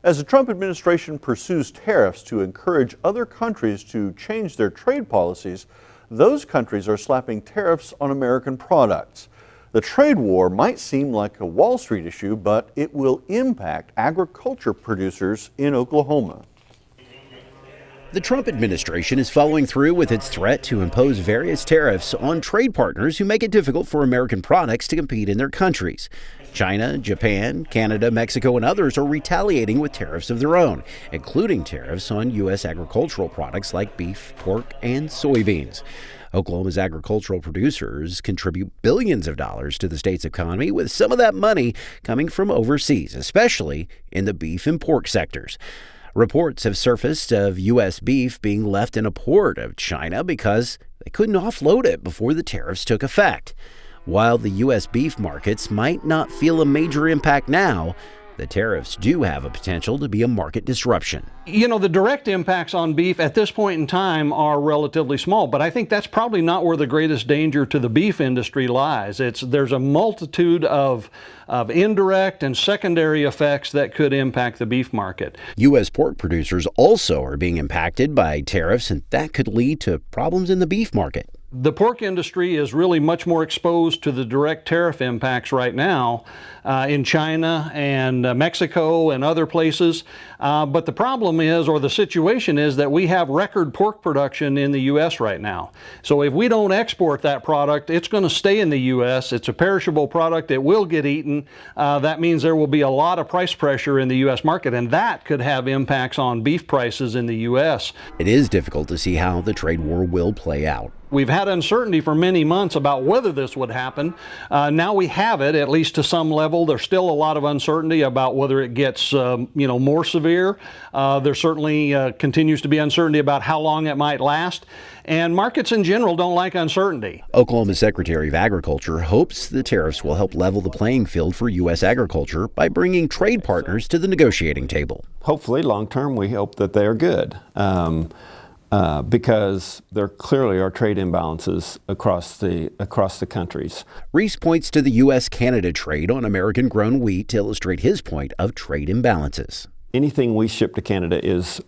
As the Trump administration pursues tariffs to encourage other countries to change their trade policies, those countries are slapping tariffs on American products. The trade war might seem like a Wall Street issue, but it will impact agriculture producers in Oklahoma. The Trump administration is following through with its threat to impose various tariffs on trade partners who make it difficult for American products to compete in their countries. China, Japan, Canada, Mexico, and others are retaliating with tariffs of their own, including tariffs on U.S. agricultural products like beef, pork, and soybeans. Oklahoma's agricultural producers contribute billions of dollars to the state's economy, with some of that money coming from overseas, especially in the beef and pork sectors. Reports have surfaced of U.S. beef being left in a port of China because they couldn't offload it before the tariffs took effect. While the U.S. beef markets might not feel a major impact now, the tariffs do have a potential to be a market disruption. You know, the direct impacts on beef at this point in time are relatively small, but I think that's probably not where the greatest danger to the beef industry lies. There's a multitude of indirect and secondary effects that could impact the beef market. U.S. pork producers also are being impacted by tariffs, and that could lead to problems in the beef market. The pork industry is really much more exposed to the direct tariff impacts right now in China and Mexico and other places. But the problem is, or the situation is, that we have record pork production in the U.S. right now. So if we don't export that product, it's going to stay in the U.S. It's a perishable product. It will get eaten. That means there will be a lot of price pressure in the U.S. market, and that could have impacts on beef prices in the U.S. It is difficult to see how the trade war will play out. We've had uncertainty for many months about whether this would happen. Now we have it, at least to some level. There's still a lot of uncertainty about whether it gets more severe. There certainly continues to be uncertainty about how long it might last. And markets in general don't like uncertainty. Oklahoma Secretary of Agriculture hopes the tariffs will help level the playing field for U.S. agriculture by bringing trade partners to the negotiating table. Hopefully, long term, we hope that they are good. Because there clearly are trade imbalances across the countries. Reese points to the U.S.-Canada trade on American-grown wheat to illustrate his point of trade imbalances. Anything we ship to Canada is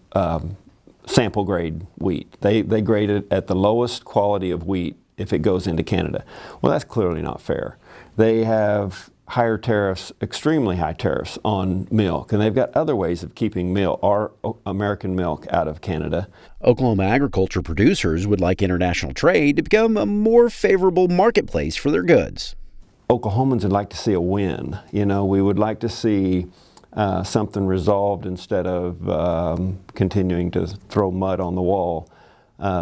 sample grade wheat. They grade it at the lowest quality of wheat if it goes into Canada. Well, that's clearly not fair. They have higher tariffs, extremely high tariffs on milk, and they've got other ways of keeping milk, our American milk, out of Canada. Oklahoma agriculture producers would like international trade to become a more favorable marketplace for their goods. Oklahomans would like to see a win. You know, we would like to see something resolved instead of continuing to throw mud on the wall.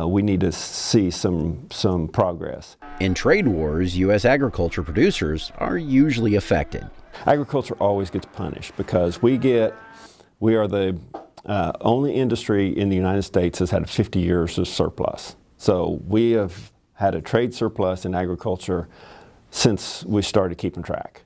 We need to see some progress. In trade wars, U.S. agriculture producers are usually affected. Agriculture always gets punished because we are the only industry in the United States that's had 50 years of surplus. So we have had a trade surplus in agriculture since we started keeping track.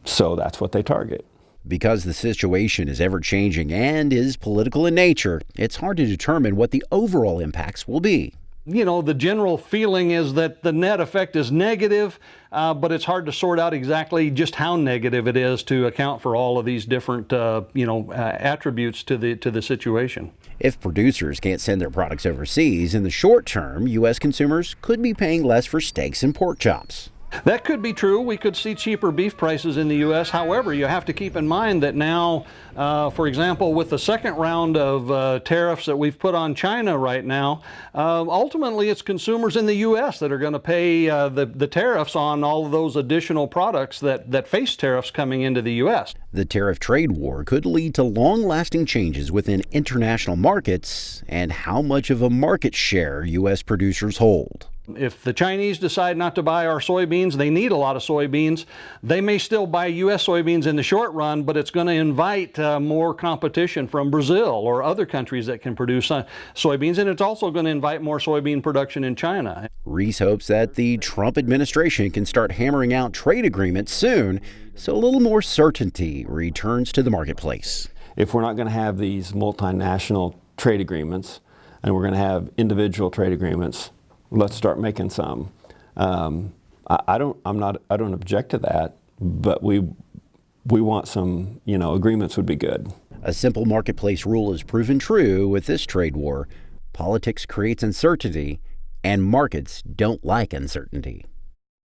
So that's what they target. Because the situation is ever-changing and is political in nature, it's hard to determine what the overall impacts will be. You know, the general feeling is that the net effect is negative, but it's hard to sort out exactly just how negative it is to account for all of these different, attributes to the situation. If producers can't send their products overseas, in the short term, U.S. consumers could be paying less for steaks and pork chops. That could be true. We could see cheaper beef prices in the U.S. However, you have to keep in mind that now, for example, with the second round of tariffs that we've put on China right now, ultimately it's consumers in the U.S. that are going to pay the tariffs on all of those additional products that face tariffs coming into the U.S. The tariff trade war could lead to long-lasting changes within international markets and how much of a market share U.S. producers hold. If the Chinese decide not to buy our soybeans, they need a lot of soybeans. They may still buy U.S. soybeans in the short run, but it's going to invite more competition from Brazil or other countries that can produce soybeans, and it's also going to invite more soybean production in China. Reese hopes that the Trump administration can start hammering out trade agreements soon, so a little more certainty returns to the marketplace. If we're not going to have these multinational trade agreements, and we're going to have individual trade agreements, let's start making some. I don't object to that, but we we want some, agreements would be good. A simple marketplace rule has proven true with this trade war. Politics creates uncertainty, and markets don't like uncertainty.